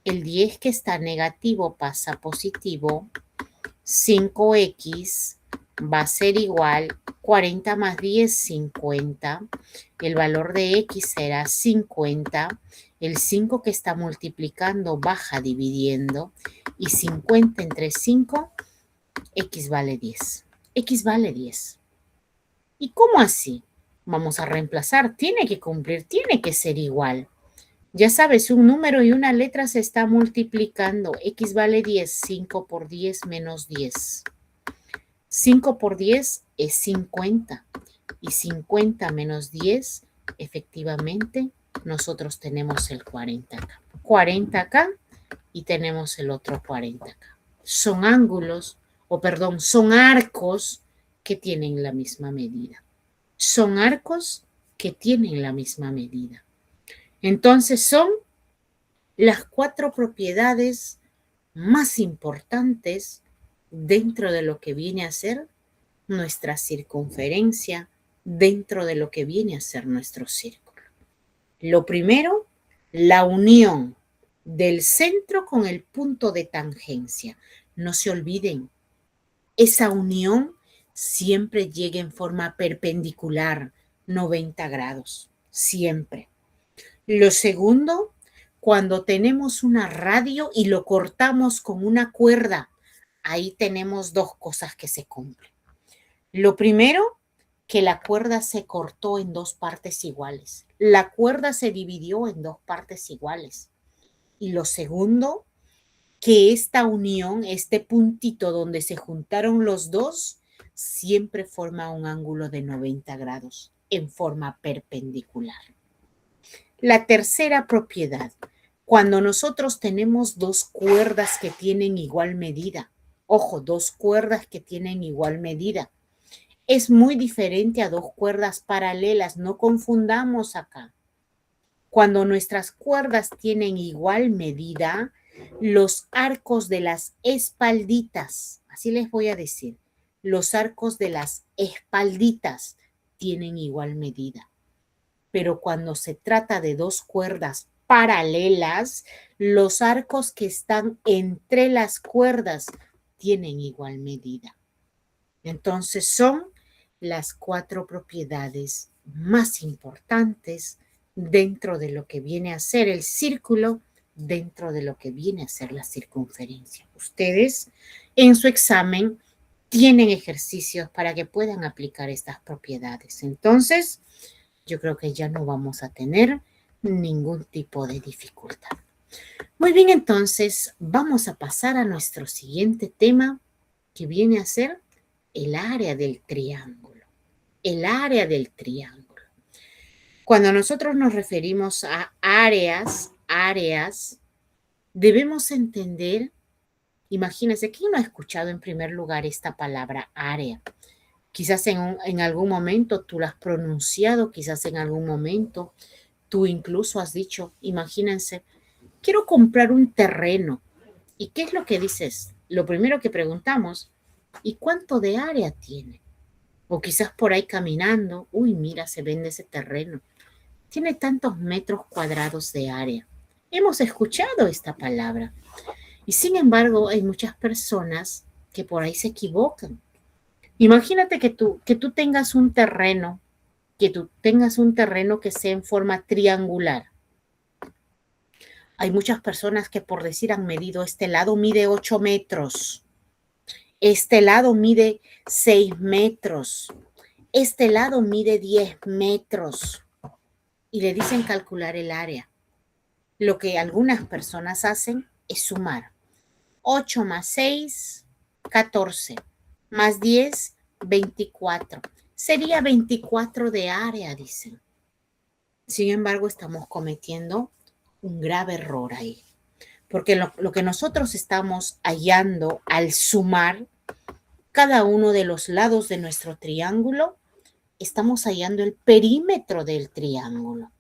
A: El 10 que está negativo pasa a positivo. 5x va a ser igual 40 más 10, 50. El valor de x será 50. El 5 que está multiplicando baja dividiendo. Y 50 entre 5, x vale 10. X vale 10. ¿Y cómo así? Vamos a reemplazar. Tiene que cumplir, tiene que ser igual. Ya sabes, un número y una letra se está multiplicando. X vale 10. 5 por 10 menos 10. 5 por 10 es 50. Y 50 menos 10, efectivamente, nosotros tenemos el 40 acá. 40 acá y tenemos el otro 40 acá. Son ángulos, son arcos que tienen la misma medida. Son arcos que tienen la misma medida. Entonces son las 4 propiedades más importantes dentro de lo que viene a ser nuestra circunferencia, dentro de lo que viene a ser nuestro círculo. Lo primero, la unión del centro con el punto de tangencia. No se olviden, esa unión siempre llega en forma perpendicular, 90 grados, siempre. Lo segundo, cuando tenemos una radio y lo cortamos con una cuerda, ahí tenemos 2 cosas que se cumplen. Lo primero, que la cuerda se cortó en 2 partes iguales. La cuerda se dividió en 2 partes iguales. Y lo segundo, que esta unión, este puntito donde se juntaron los dos, siempre forma un ángulo de 90 grados en forma perpendicular. La tercera propiedad, cuando nosotros tenemos 2 cuerdas que tienen igual medida, ojo, 2 cuerdas que tienen igual medida, es muy diferente a 2 cuerdas paralelas, no confundamos acá. Cuando nuestras cuerdas tienen igual medida, los arcos de las espalditas, así les voy a decir, los arcos de las espalditas tienen igual medida. Pero cuando se trata de 2 cuerdas paralelas, los arcos que están entre las cuerdas tienen igual medida. Entonces son las 4 propiedades más importantes dentro de lo que viene a ser el círculo, dentro de lo que viene a ser la circunferencia. Ustedes en su examen tienen ejercicios para que puedan aplicar estas propiedades. Entonces, yo creo que ya no vamos a tener ningún tipo de dificultad. Muy bien, entonces vamos a pasar a nuestro siguiente tema, que viene a ser el área del triángulo. El área del triángulo. Cuando nosotros nos referimos a áreas, debemos entender, imagínense, ¿quién no ha escuchado en primer lugar esta palabra área? Quizás en algún momento tú la has pronunciado, quizás en algún momento tú incluso has dicho, imagínense, quiero comprar un terreno. ¿Y qué es lo que dices? Lo primero que preguntamos, ¿y cuánto de área tiene? O quizás por ahí caminando, uy, mira, se vende ese terreno. Tiene tantos metros cuadrados de área. Hemos escuchado esta palabra. Y sin embargo, hay muchas personas que por ahí se equivocan. Imagínate que tú tengas un terreno, que sea en forma triangular. Hay muchas personas que por decir han medido, este lado mide 8 metros, este lado mide 6 metros, este lado mide 10 metros y le dicen calcular el área. Lo que algunas personas hacen es sumar 8 más 6, 14, más 10, 24. Sería 24 de área, dicen. Sin embargo, estamos cometiendo un grave error ahí. Porque lo que nosotros estamos hallando al sumar cada uno de los lados de nuestro triángulo, estamos hallando el perímetro del triángulo.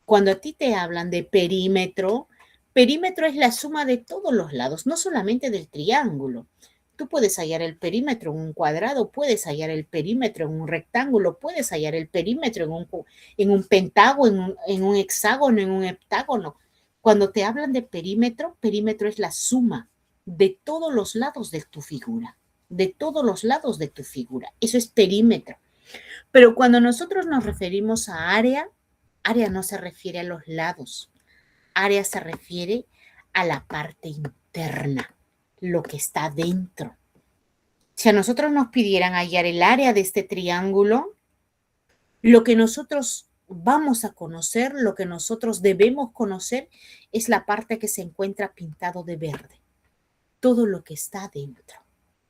A: Cuando a ti te hablan de perímetro, perímetro es la suma de todos los lados, no solamente del triángulo. Tú puedes hallar el perímetro en un cuadrado, puedes hallar el perímetro en un rectángulo, puedes hallar el perímetro en un pentágono, en un hexágono, en un heptágono. Cuando te hablan de perímetro, perímetro es la suma de todos los lados de tu figura, de todos los lados de tu figura. Eso es perímetro. Pero cuando nosotros nos referimos a área, área no se refiere a los lados. área se refiere a la parte interna, lo que está dentro. Si a nosotros nos pidieran hallar el área de este triángulo, lo que nosotros vamos a conocer, lo que nosotros debemos conocer, es la parte que se encuentra pintado de verde. Todo lo que está dentro.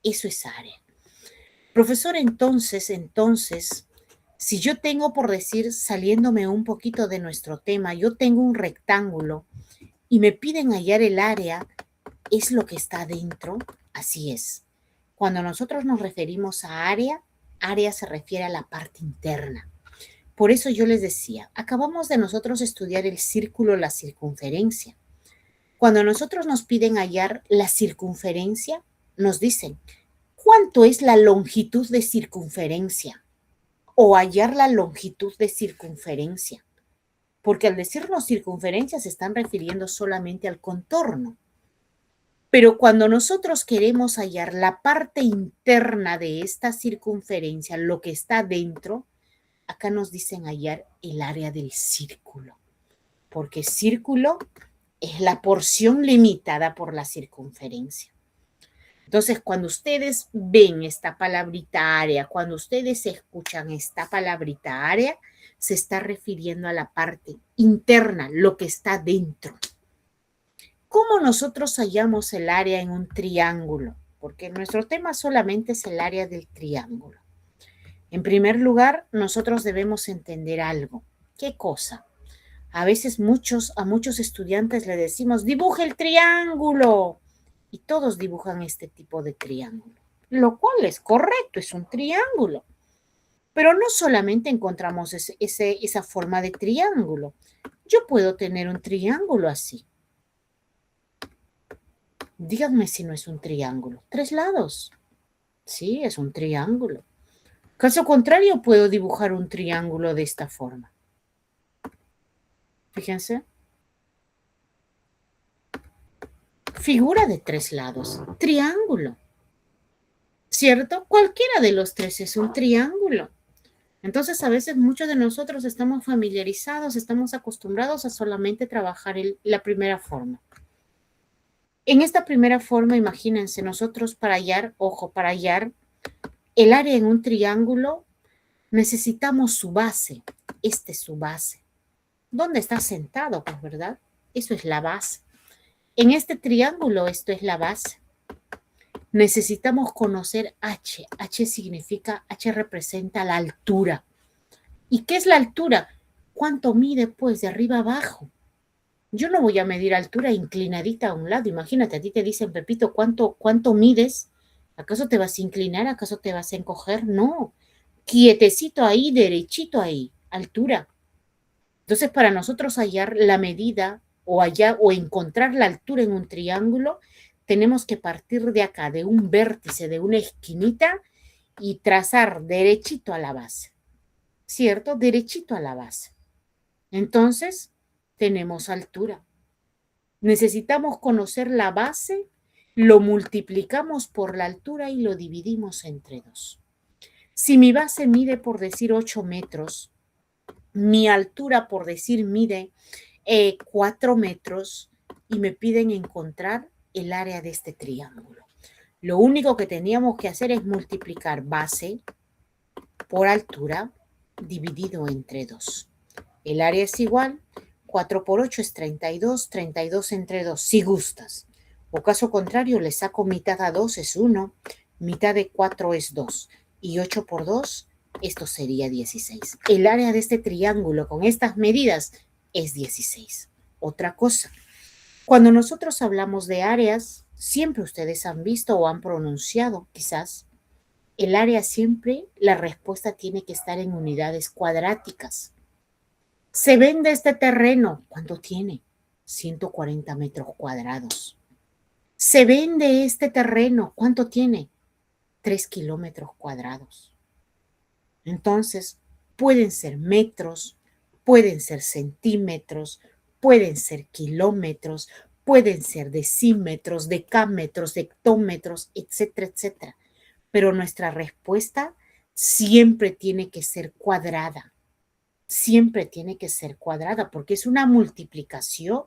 A: Eso es área. Profesor, entonces, si yo tengo, por decir, saliéndome un poquito de nuestro tema, yo tengo un rectángulo y me piden hallar el área, ¿es lo que está dentro? Así es. Cuando nosotros nos referimos a área, área se refiere a la parte interna. Por eso yo les decía, acabamos de nosotros estudiar el círculo, la circunferencia. Cuando nosotros nos piden hallar la circunferencia, nos dicen, ¿cuánto es la longitud de circunferencia? O hallar la longitud de circunferencia. Porque al decirnos circunferencia se están refiriendo solamente al contorno. Pero cuando nosotros queremos hallar la parte interna de esta circunferencia, lo que está dentro, acá nos dicen hallar el área del círculo. Porque círculo es la porción limitada por la circunferencia. Entonces, cuando ustedes ven esta palabrita área, cuando ustedes escuchan esta palabrita área, se está refiriendo a la parte interna, lo que está dentro. ¿Cómo nosotros hallamos el área en un triángulo? Porque nuestro tema solamente es el área del triángulo. En primer lugar, nosotros debemos entender algo. ¿Qué cosa? A veces a muchos estudiantes le decimos, dibuja el triángulo. Y todos dibujan este tipo de triángulo, lo cual es correcto, es un triángulo. Pero no solamente encontramos esa forma de triángulo. Yo puedo tener un triángulo así. Díganme si no es un triángulo. 3 lados. Sí, es un triángulo. Caso contrario, puedo dibujar un triángulo de esta forma. Fíjense. Figura de 3 lados. Triángulo. ¿Cierto? Cualquiera de los 3 es un triángulo. Entonces, a veces muchos de nosotros estamos familiarizados, estamos acostumbrados a solamente trabajar la primera forma. En esta primera forma, imagínense, nosotros para hallar el área en un triángulo, necesitamos su base. Esta es su base. ¿Dónde está sentado? Pues, ¿verdad? Eso es la base. En este triángulo, esto es la base. Necesitamos conocer H. H representa la altura. ¿Y qué es la altura? ¿Cuánto mide, pues, de arriba a abajo? Yo no voy a medir altura inclinadita a un lado. Imagínate, a ti te dicen, Pepito, ¿cuánto mides? ¿Acaso te vas a inclinar? ¿Acaso te vas a encoger? No. Quietecito ahí, derechito ahí. Altura. Entonces, para nosotros hallar la medida o encontrar la altura en un triángulo, tenemos que partir de acá, de un vértice, de una esquinita y trazar derechito a la base. ¿Cierto? Derechito a la base. Entonces, tenemos altura. Necesitamos conocer la base, lo multiplicamos por la altura y lo dividimos entre 2. Si mi base mide, por decir, 8 metros, mi altura, por decir, mide 4 metros y me piden encontrar el área de este triángulo. Lo único que teníamos que hacer es multiplicar base por altura dividido entre 2. El área es igual, 4 por 8 es 32, 32 entre 2, si gustas. O caso contrario, le saco mitad a 2, es 1, mitad de 4 es 2, y 8 por 2, esto sería 16. El área de este triángulo con estas medidas es 16. Otra cosa, cuando nosotros hablamos de áreas, siempre ustedes han visto o han pronunciado, quizás, el área siempre, la respuesta tiene que estar en unidades cuadráticas. Se vende este terreno, ¿cuánto tiene? 140 metros cuadrados. Se vende este terreno, ¿cuánto tiene? 3 kilómetros cuadrados. Entonces, pueden ser metros, pueden ser centímetros, pueden ser kilómetros, pueden ser decímetros, decámetros, hectómetros, etcétera, etcétera. Pero nuestra respuesta siempre tiene que ser cuadrada. Siempre tiene que ser cuadrada porque es una multiplicación.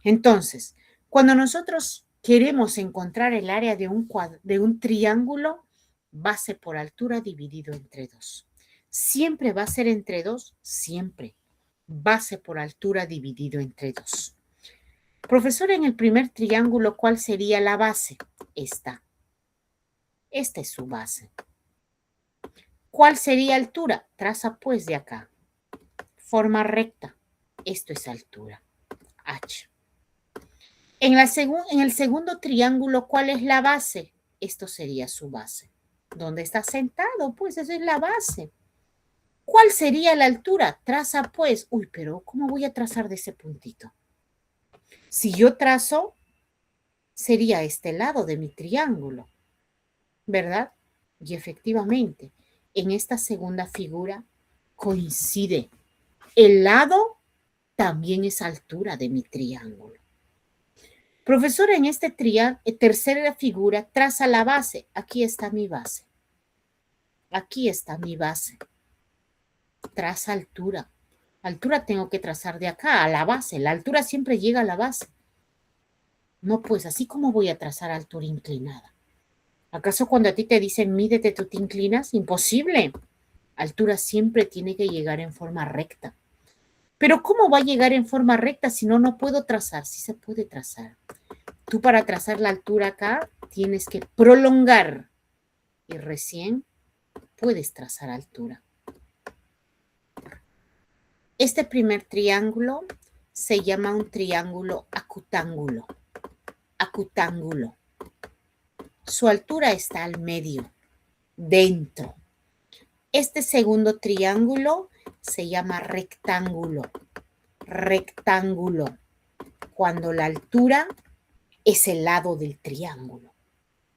A: Entonces, cuando nosotros queremos encontrar el área de un triángulo, base por altura dividido entre 2. ¿Siempre va a ser entre 2? Siempre. Base por altura dividido entre 2. Profesor, en el primer triángulo, ¿cuál sería la base? Esta. Esta es su base. ¿Cuál sería altura? Traza pues de acá. Forma recta. Esto es altura. H. En el segundo triángulo, ¿cuál es la base? Esto sería su base. ¿Dónde está sentado? Pues eso es la base. ¿Cuál sería la altura? Traza pues. Uy, pero ¿cómo voy a trazar de ese puntito? Si yo trazo, sería este lado de mi triángulo, ¿verdad? Y efectivamente, en esta segunda figura coincide. El lado también es altura de mi triángulo. Profesora, en este tercera figura, traza la base. Aquí está mi base. Aquí está mi base. Traza altura. Altura tengo que trazar de acá a la base. La altura siempre llega a la base. No, pues así como voy a trazar altura inclinada. ¿Acaso cuando a ti te dicen mídete, tú te inclinas? Imposible. Altura siempre tiene que llegar en forma recta. Pero ¿cómo va a llegar en forma recta si no puedo trazar? Sí se puede trazar. Tú para trazar la altura acá tienes que prolongar y recién puedes trazar altura. Este primer triángulo se llama un triángulo acutángulo. Acutángulo. Su altura está al medio, dentro. Este segundo triángulo se llama rectángulo. Rectángulo. Cuando la altura es el lado del triángulo.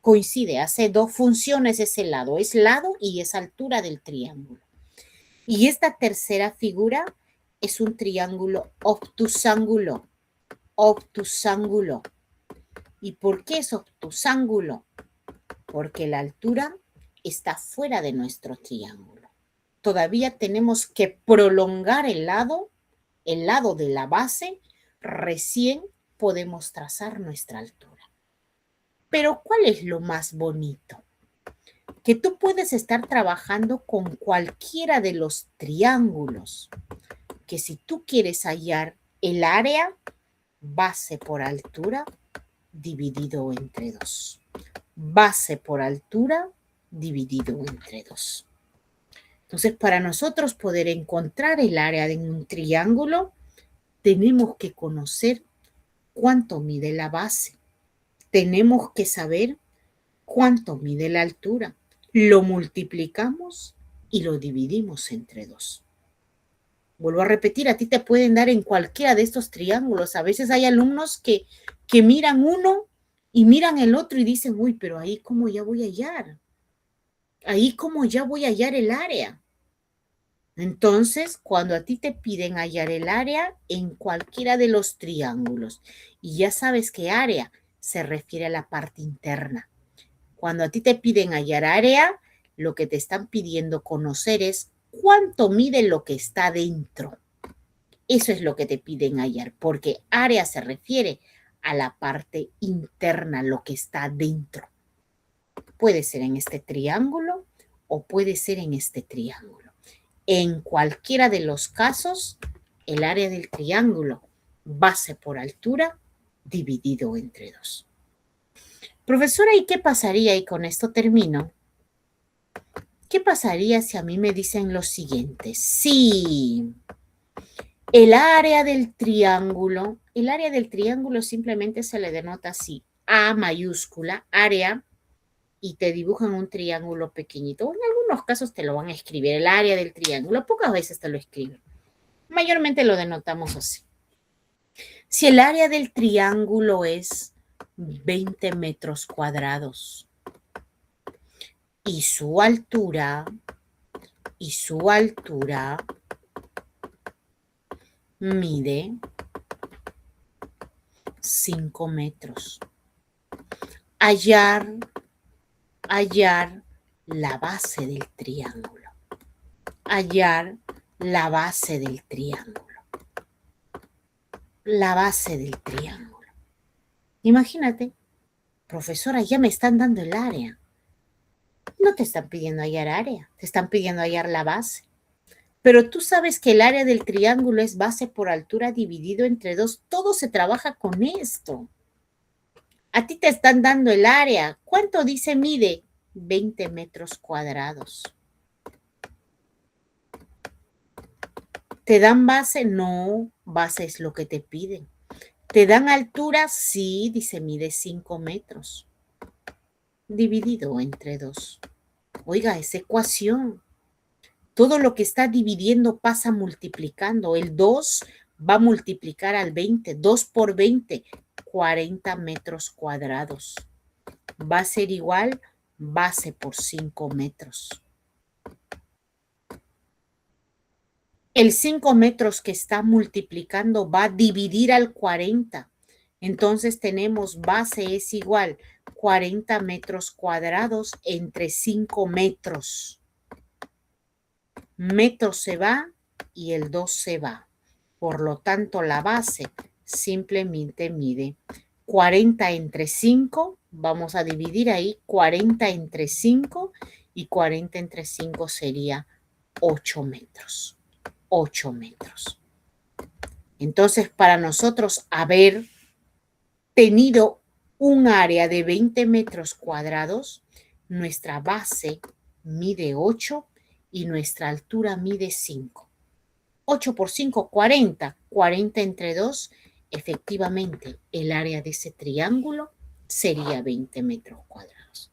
A: Coincide, hace dos funciones ese lado. Es lado y es altura del triángulo. Y esta tercera figura es un triángulo obtusángulo. Obtusángulo. ¿Y por qué es obtusángulo? Porque la altura está fuera de nuestro triángulo. Todavía tenemos que prolongar el lado de la base, recién podemos trazar nuestra altura. Pero ¿cuál es lo más bonito? Que tú puedes estar trabajando con cualquiera de los triángulos, que si tú quieres hallar el área, base por altura dividido entre 2. Base por altura dividido entre 2. Entonces, para nosotros poder encontrar el área de un triángulo, tenemos que conocer cuánto mide la base. Tenemos que saber cuánto mide la altura. Lo multiplicamos y lo dividimos entre 2. Vuelvo a repetir, a ti te pueden dar en cualquiera de estos triángulos. A veces hay alumnos que miran uno y miran el otro y dicen, uy, pero ahí cómo ya voy a hallar. Ahí cómo ya voy a hallar el área. Entonces, cuando a ti te piden hallar el área en cualquiera de los triángulos, y ya sabes que área se refiere a la parte interna. Cuando a ti te piden hallar área, lo que te están pidiendo conocer es cuánto mide lo que está dentro. Eso es lo que te piden hallar, porque área se refiere a la parte interna, lo que está dentro. Puede ser en este triángulo o puede ser en este triángulo. En cualquiera de los casos, el área del triángulo, base por altura, dividido entre 2. Profesora, ¿y qué pasaría? Y con esto termino. ¿Qué pasaría si a mí me dicen lo siguiente? Sí, el área del triángulo simplemente se le denota así, A mayúscula, área, y te dibujan un triángulo pequeñito. En algunos casos te lo van a escribir, el área del triángulo, pocas veces te lo escriben. Mayormente lo denotamos así. Si el área del triángulo es 20 metros cuadrados y su altura mide 5 metros. Hallar la base del triángulo. Hallar la base del triángulo. la base del triángulo. Imagínate, profesora, ya me están dando el área. No te están pidiendo hallar área, te están pidiendo hallar la base. Pero tú sabes que el área del triángulo es base por altura dividido entre 2. Todo se trabaja con esto. A ti te están dando el área. ¿Cuánto dice mide? 20 metros cuadrados. ¿Te dan base? No, base es lo que te piden. ¿Te dan altura? Sí, dice mide 5 metros. Dividido entre 2. Oiga, esa ecuación. Todo lo que está dividiendo pasa multiplicando. El 2 va a multiplicar al 20. 2 por 20, 40 metros cuadrados. Va a ser igual base por 5 metros. El 5 metros que está multiplicando va a dividir al 40. Entonces tenemos base es igual 40 metros cuadrados entre 5 metros. Metro se va y el 2 se va. Por lo tanto, la base simplemente mide 40 entre 5. Vamos a dividir ahí 40 entre 5 y 40 entre 5 sería 8 metros. 8 metros. Entonces, para nosotros haber tenido un área de 20 metros cuadrados, nuestra base mide 8 y nuestra altura mide 5. 8 por 5, 40. 40 entre 2, efectivamente, el área de ese triángulo sería 20 metros cuadrados.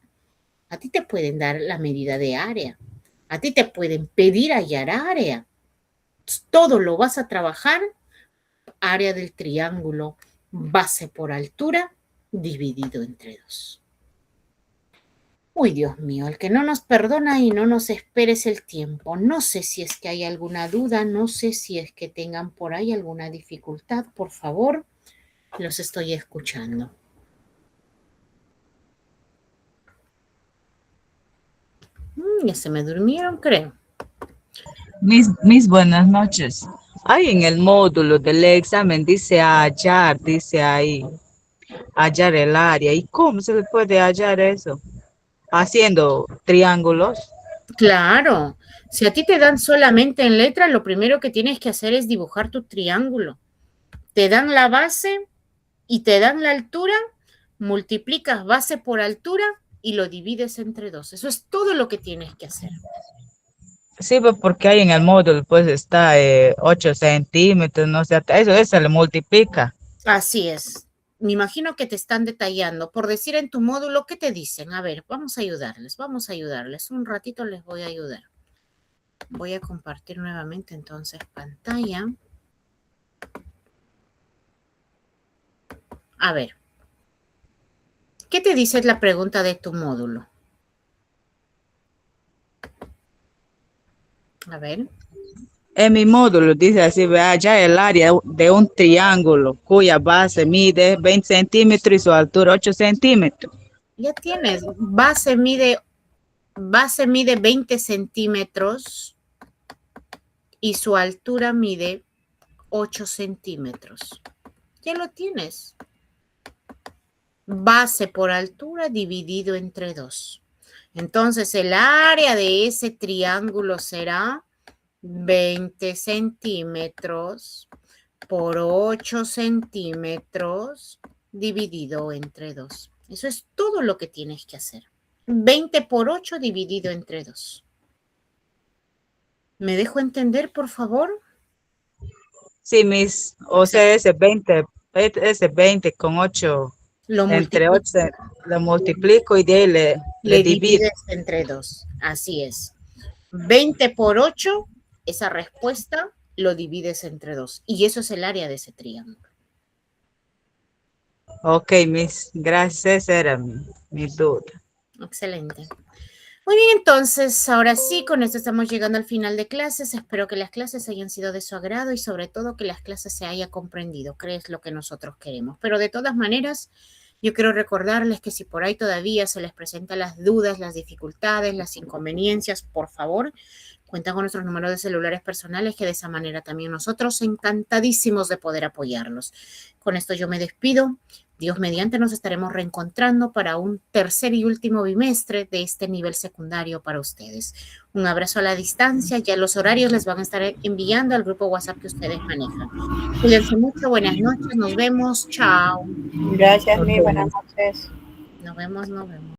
A: A ti te pueden dar la medida de área. A ti te pueden pedir hallar área. Todo lo vas a trabajar, área del triángulo, base por altura, dividido entre 2. Uy, Dios mío, el que no nos perdona y no nos esperes el tiempo. No sé si es que hay alguna duda, no sé si es que tengan por ahí alguna dificultad. Por favor, los estoy escuchando. Ya se me durmieron, creo.
B: Mis buenas noches. Ahí en el módulo del examen dice hallar, dice ahí, hallar el área. ¿Y cómo se le puede hallar eso? Haciendo triángulos.
A: Claro, si a ti te dan solamente en letra, lo primero que tienes que hacer es dibujar tu triángulo. Te dan la base y te dan la altura, multiplicas base por altura y lo divides entre 2. Eso es todo lo que tienes que hacer.
B: Sí, pues porque ahí en el módulo pues está 8 centímetros, no sé, eso se le multiplica.
A: Así es. Me imagino que te están detallando. Por decir en tu módulo, ¿qué te dicen? A ver, vamos a ayudarles, vamos a ayudarles. Un ratito les voy a ayudar. Voy a compartir nuevamente entonces pantalla. A ver. ¿Qué te dice la pregunta de tu módulo? A ver.
B: En mi módulo dice así, ve hallar el área de un triángulo cuya base mide 20 centímetros y su altura 8 centímetros.
A: Ya tienes. Base mide 20 centímetros y su altura mide 8 centímetros. Ya lo tienes. Base por altura dividido entre 2. Entonces, el área de ese triángulo será 20 centímetros por 8 centímetros dividido entre 2. Eso es todo lo que tienes que hacer. 20 por 8 dividido entre 2. ¿Me dejo entender, por favor?
B: Sí, o sea, ese 20 con 8, entre 8 lo multiplico y de ahí le divido.
A: divides entre 2. Así es. 20 por 8, esa respuesta lo divides entre 2. Y eso es el área de ese triángulo.
B: Ok, gracias, esa era mi duda.
A: Excelente. Muy bien, entonces, ahora sí, con esto estamos llegando al final de clases. Espero que las clases hayan sido de su agrado y sobre todo que las clases se haya comprendido, que es lo que nosotros queremos. Pero de todas maneras, yo quiero recordarles que si por ahí todavía se les presentan las dudas, las dificultades, las inconveniencias, por favor, Cuentan con nuestros números de celulares personales, que de esa manera también nosotros encantadísimos de poder apoyarlos. Con esto yo me despido. Dios mediante nos estaremos reencontrando para un tercer y último bimestre de este nivel secundario para ustedes. Un abrazo a la distancia. Ya los horarios les van a estar enviando al grupo WhatsApp que ustedes manejan. Cuídense mucho. Buenas noches. Nos vemos. Chao.
D: Gracias, Mi. Buenas noches.
A: Nos vemos.